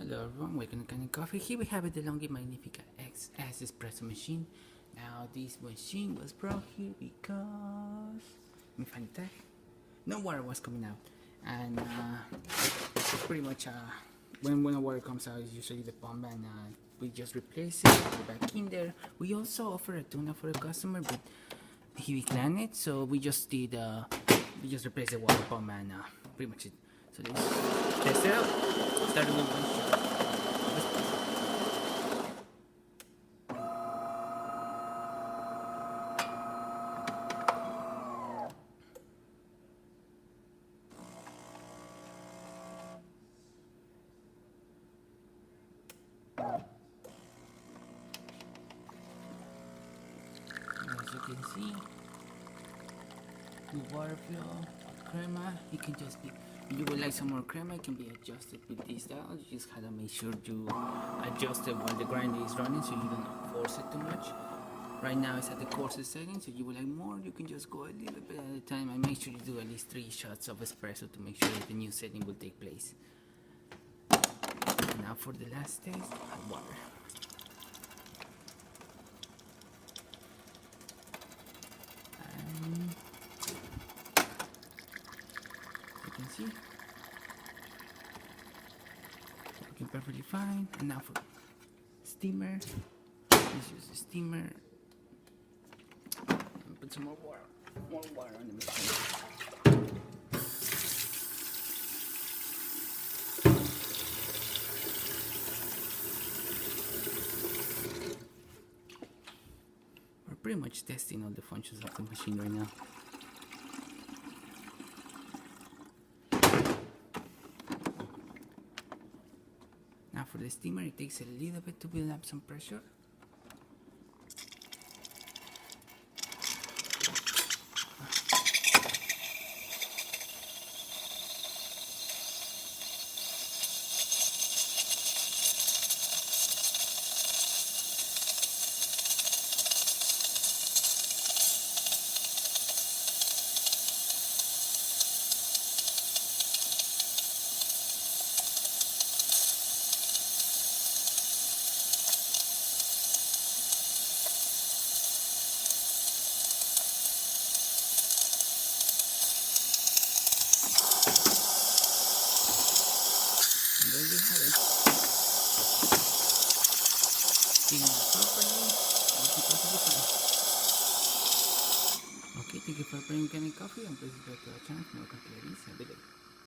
Hello everyone, welcome to Kanen Coffee. Here we have a DeLonghi Magnifica XS espresso machine. Now this machine was brought here because let me find the tag. No water was coming out, and pretty much when the water comes out, it's usually the pump, and we just replace it, put it back in there. We also offer a tuna for the customer, but he declined it, so we just did we just replaced the water pump, and pretty much it. So let's test it out. Starting with one shot. As you can see, the water flow, crema, it can just be, if you would like some more crema, it can be adjusted with this dial. You just gotta make sure you adjust it while the grinder is running so you don't force it too much. Right now it's at the coarsest setting, so if you would like more, you can just go a little bit at a time, and make sure you do at least 3 shots of espresso to make sure that the new setting will take place. And now for the last test, hot water. You can see working perfectly fine. And now for steamer, let's use the steamer and put some more water on the machine. We're pretty much testing all the functions of the machine right now. Now for the steamer, it takes a little bit to build up some pressure. And there you have it. Steaming properly, okay, thank you for playing Kanen Coffee, and please subscribe to our channel for more content like this. Have a good day.